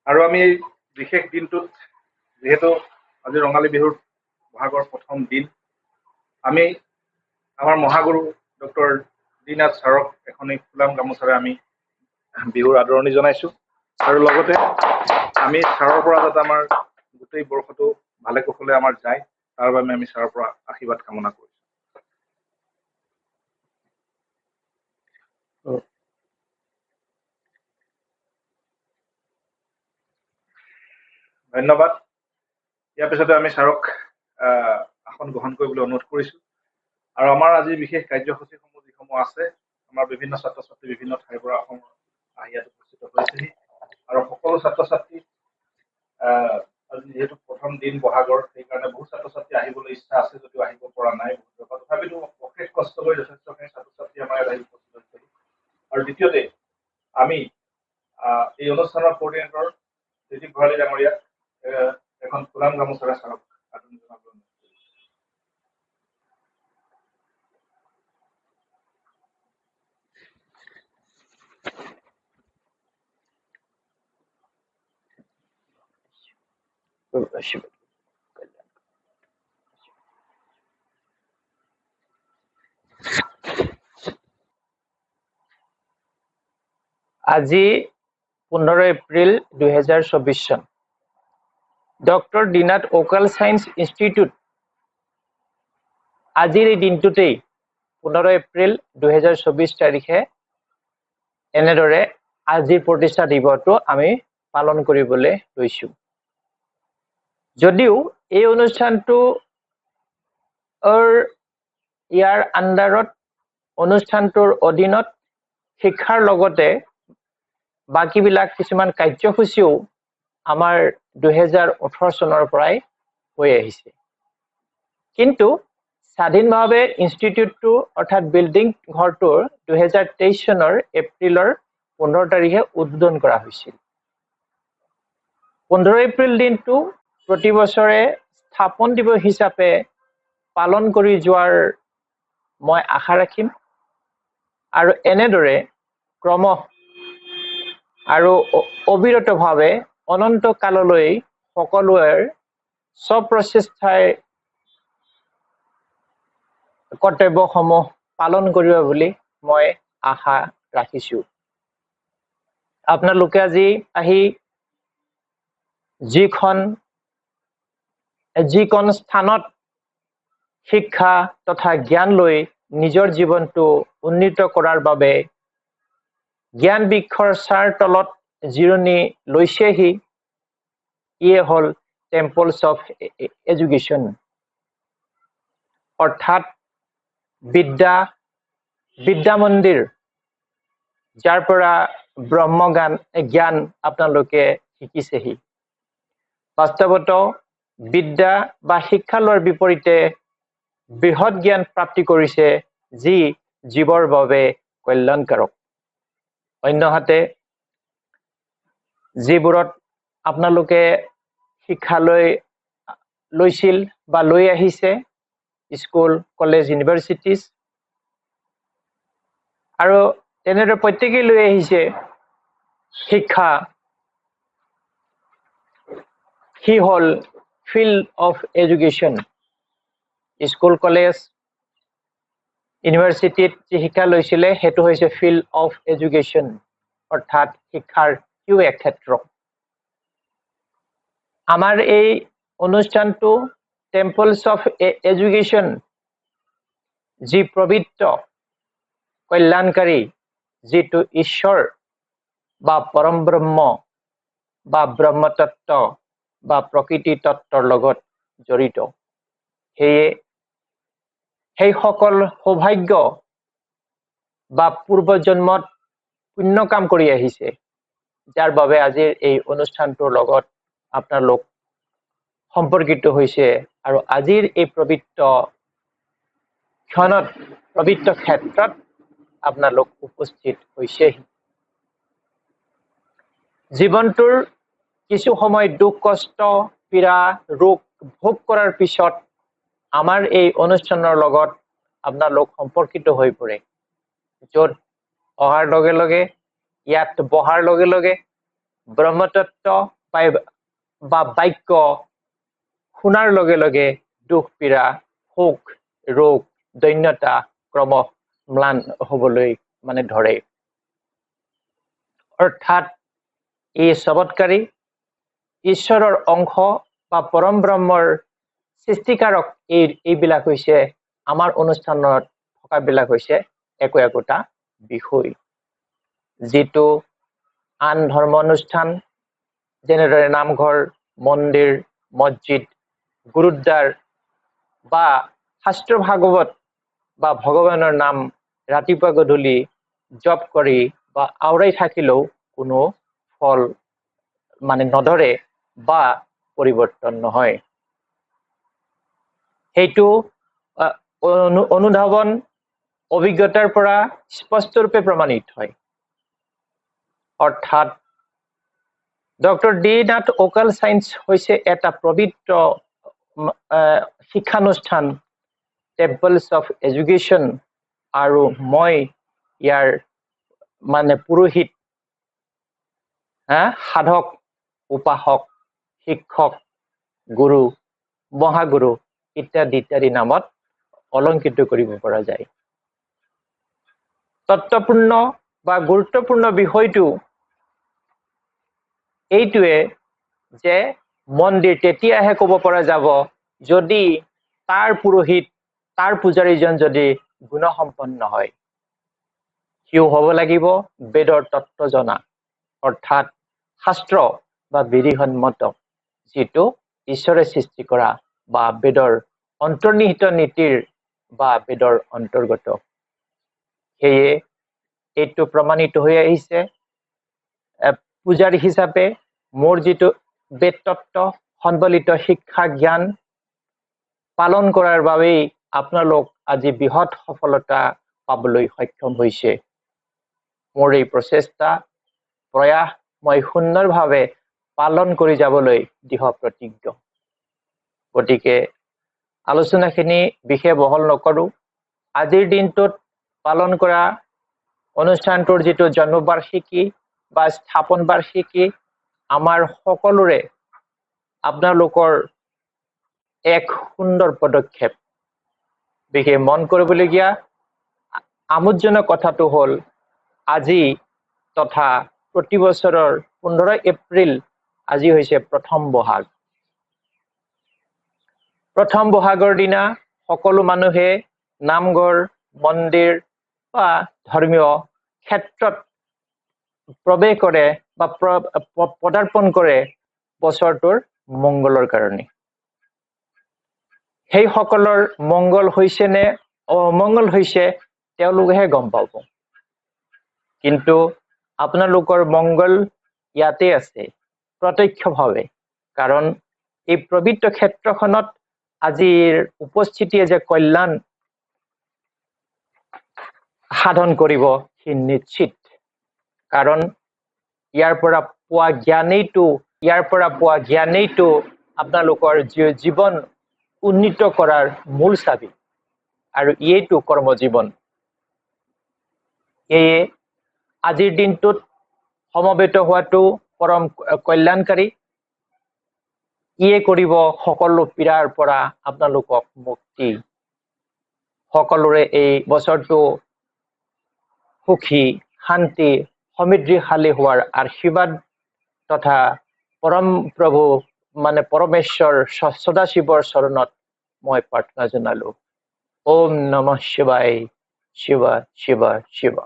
আৰু আমি এই বিশেষ দিনটোত যেহেতু আজি ৰঙালী বিহুৰ বহাগৰ প্ৰথম দিন, আমি আমাৰ মহাগুৰু ডক্টৰ দীনাথ ছাৰক এখনি ফুলাম গামোচাৰে আমি বিহুৰ আদৰণি জনাইছো। আৰু লগতে আমি ছাৰৰ পৰা যাতে আমাৰ গোটেই বৰ্ষটো ভালে কুশলে আমাৰ যায়, তাৰ বাবে আমি ছাৰৰ পৰা আশীৰ্বাদ কামনা কৰিছো। ধন্যবাদ। ইয়াৰ পিছতে আমি ছাৰক আসন গ্ৰহণ কৰিবলৈ অনুৰোধ কৰিছো। আৰু আমাৰ আজি বিশেষ কাৰ্যসূচীসমূহ যিসমূহ আছে, আমাৰ বিভিন্ন ছাত্ৰ ছাত্ৰী বিভিন্ন ঠাইৰ পৰা অসমৰ আহি ইয়াত উপস্থিত হৈছেহি। আৰু সকলো ছাত্ৰ ছাত্ৰী আজি যিহেতু প্ৰথম দিন বহাগৰ, সেইকাৰণে বহু ছাত্ৰ ছাত্ৰী আহিবলৈ ইচ্ছা আছে যদিও আহিব পৰা নাই। তথাপিতো অশেষ কষ্ট কৰি যথেষ্টখিনি ছাত্ৰ ছাত্ৰী আমাৰ ইয়াত আহি উপস্থিত হৈছেহি। আৰু দ্বিতীয়তে আমি এই অনুষ্ঠানৰ কোঅৰ্ডিনেটৰ জ্যোতি ভৰালী ডাঙৰীয়াক এখন ফুলাম গামোচাৰে ছাৰক আদৰণি জনাবলৈ। আজি 15 এপ্ৰিল 2024 চন। ডক্টৰ দীনাথ ওকাল সায়েন্স ইনষ্টিটিউট আজিৰ এই দিনটোতেই 15 এপ্ৰিল 2024 তাৰিখে এনেদৰে আজিৰ প্ৰতিষ্ঠা দিৱসটো আমি পালন কৰিবলৈ লৈছো। যদিও এই অনুষ্ঠানটো ইয়াৰ আণ্ডাৰত অনুষ্ঠানটোৰ অধীনত শিক্ষাৰ লগতে বাকীবিলাক কিছুমান কাৰ্যসূচীও আমাৰ 2018 চনৰ পৰাই হৈ আহিছে। কিন্তু স্বাধীনভাৱে ইনষ্টিটিউটটো অৰ্থাৎ বিল্ডিং ঘৰটোৰ 2023 চনৰ এপ্ৰিলৰ 15 তাৰিখে উদ্বোধন কৰা হৈছিল। 15 এপ্ৰিল দিনটো প্ৰতি বছৰে স্থাপন দিৱস হিচাপে পালন কৰি যোৱাৰ মই আশা ৰাখিম। আৰু এনেদৰে ক্ৰমশ আৰু অবিৰতভাৱে অনন্ত কাললৈ সকলোৰে স্বপ্ৰচেষ্টাই কৰ্তব্যসমূহ পালন কৰিব বুলি মই আশা ৰাখিছো। আপোনালোকে আজি আহি যিখন স্থানত শিক্ষা তথা জ্ঞান লৈ নিজৰ জীৱনটো উন্নীত কৰাৰ বাবে জ্ঞান বৃক্ষৰ ছাঁৰ তলত জিৰণি লৈছেহি, ইয়ে হ'ল টেম্পলছ অফ এডুকেশ্যন, অৰ্থাৎ বিদ্যা মন্দিৰ, যাৰ পৰা ব্ৰহ্ম জ্ঞান আপোনালোকে শিকিছেহি। বাস্তৱত বিদ্যা বা শিক্ষা লোৱাৰ বিপৰীতে বৃহৎ জ্ঞান প্ৰাপ্তি কৰিছে, যি জীৱৰ বাবে কল্যাণকাৰক। অন্যহাতে যিবোৰত আপোনালোকে শিক্ষা লৈছিল বা লৈ আহিছে, স্কুল, কলেজ, ইউনিভাৰ্চিটিজ, আৰু তেনেদৰে প্ৰত্যেকেই লৈ আহিছে শিক্ষা, সি হ'ল field of education. School, college, ইউনিভাৰ্চিটিত যি শিক্ষা লৈছিলে সেইটো হৈছে ফিল্ড অফ এডুকেশ্যন, অৰ্থাৎ শিক্ষাৰ সিও এক ক্ষেত্ৰ। আমাৰ এই অনুষ্ঠানটো টেম্পলছ অফ এডুকেশ্যন, যি পবিত্ৰ কল্যাণকাৰী, যিটো ঈশ্বৰ বা পৰম ব্ৰহ্ম বা ব্ৰহ্মতত্ত্ব বা প্ৰকৃতি তত্ত্বৰ লগত জড়িত। সেয়ে সেই সকল সৌভাগ্য বা পূৰ্বজন্মত পুণ্য কাম কৰি আহিছে, যাৰ বাবে আজিৰ এই অনুষ্ঠানটোৰ লগত আপোনালোক সম্পৰ্কিত হৈছে। আৰু আজিৰ এই পবিত্ৰ ক্ষেত্ৰত আপোনালোক উপস্থিত হৈছেহি। জীৱনটোৰ কিছু সময় দুখ, কষ্ট, পীড়া, ৰোগ ভোগ কৰাৰ পিছত আমাৰ এই অনুষ্ঠানৰ লগত আপোনালোক সম্পৰ্কিত হৈ পৰে, য'ত অহাৰ লগে লগে, ইয়াত বহাৰ লগে লগে ব্ৰহ্মতত্ত্ব বা বাক্য শুনাৰ লগে লগে দুখ পীড়া শোক ৰোগ দৈন্যতা ক্ৰমশ ম্লান হবলৈ ধৰে। অৰ্থাৎ এই চমৎকাৰী ঈশ্বৰৰ অংশ বা পৰম ব্ৰহ্মৰ সৃষ্টিকাৰক এইবিলাক হৈছে আমাৰ অনুষ্ঠানত থকাবিলাক হৈছে একোটা বিষয়, যিটো আন ধৰ্ম অনুষ্ঠান যেনেদৰে নামঘৰ মন্দিৰ মছজিদ গুৰুদ্বাৰ বা শাস্ত্ৰ ভাগৱত বা ভগৱানৰ নাম ৰাতিপুৱা গধূলি জপ কৰি বা আওৰাই থাকিলেও কোনো ফল নধৰে বা পৰিৱৰ্তন নহয়। সেইটো অনুধাৱন অভিজ্ঞতাৰ পৰা স্পষ্টৰূপে প্ৰমাণিত হয়। অৰ্থাৎ ডক্টৰ ডি নাথ অকাল চায়েন্স হৈছে এটা পবিত্ৰ শিক্ষানুষ্ঠান, টেম্পলছ অফ এডুকেশ্যন, আৰু মই ইয়াৰ পুৰোহিত, সাধক উপাসক শিক্ষক গুৰু মহাগুৰু ইত্যাদি ইত্যাদি নামত অলংকৃত কৰিব পৰা যায়। তত্ত্বপূৰ্ণ বা গুৰুত্বপূৰ্ণ বিষয়টো এইটোৱে যে মন্দিৰ তেতিয়াহে ক'ব পৰা যাব যদি তাৰ পুৰোহিত তাৰ পূজাৰীজন যদি গুণসম্পন্ন হয়। সিও হ'ব লাগিব বেদৰ তত্ত্ব জনা, অৰ্থাৎ শাস্ত্ৰ বা বিধিসন্মত, যিটো ঈশ্বৰে সৃষ্টি কৰা বা বেদৰ অন্তৰ্নিহিত নীতিৰ বা বেদৰ অন্তৰ্গত। সেয়ে এইটো প্ৰমাণিত হৈ আহিছে। পূজাৰী হিচাপে মোৰ যিটো বেদ তত্ত্ব সম্বলিত শিক্ষা জ্ঞান পালন কৰাৰ বাবেই আপোনালোক আজি বৃহৎ সফলতা পাবলৈ সক্ষম হৈছে। মোৰ এই প্ৰচেষ্টা প্ৰয়াস মই সুন্দৰভাৱে পালন কৰি যাবলৈ দৃঢ় প্ৰতিজ্ঞ। গতিকে আলোচনাখিনি বিশেষ বহল নকৰোঁ। আজিৰ দিনটোত পালন কৰা অনুষ্ঠানটোৰ যিটো জন্মবাৰ্ষিকী বা স্থাপন বাৰ্ষিকী, আমাৰ সকলোৰে আপোনালোকৰ এক সুন্দৰ পদক্ষেপ। বিশেষ মন কৰিবলগীয়া আমোদজনক কথাটো হ'ল আজি তথা প্ৰতি বছৰৰ 15 এপ্ৰিল আজি হৈছে প্ৰথম বহাগ। প্ৰথম বহাগৰ দিনা সকলো মানুহে নামঘৰ মন্দিৰ বা ধৰ্মীয় ক্ষেত্ৰত প্ৰৱেশ কৰে বা পদাৰ্পণ কৰে বছৰটোৰ মংগলৰ কাৰণে। সেই সকলৰ মংগল হৈছে নে অমংগল হৈছে তেওঁলোকেহে গম পাব। কিন্তু আপোনালোকৰ মংগল ইয়াতে আছে প্ৰত্যক্ষভাৱে, কাৰণ এই পবিত্ৰ ক্ষেত্ৰখনত আজিৰ উপস্থিতিয়ে যে কল্যাণ সাধন কৰিব সি নিশ্চিত। কাৰণ ইয়াৰ পৰা পোৱা জ্ঞানেইটো আপোনালোকৰ জীৱন উন্নীত কৰাৰ মূল চাবি, আৰু ইয়েইটো কৰ্মজীৱন। সেয়ে আজিৰ দিনটোত সমবেত হোৱাটো পৰম কল্যাণকাৰী। ইয়ে কৰিব সকলো পীড়াৰ পৰা আপোনালোকক মুক্তি। সকলোৰে এই বছৰটো সুখী শান্তি সমৃদ্ধিশালী হোৱাৰ আশীৰ্বাদ তথা পৰম প্ৰভু পৰমেশ্বৰ সদাশিৱৰ চৰণত মই প্ৰাৰ্থনা জনালো। ওম নমঃ শিৱায়। শিৱ শিৱ শিৱ।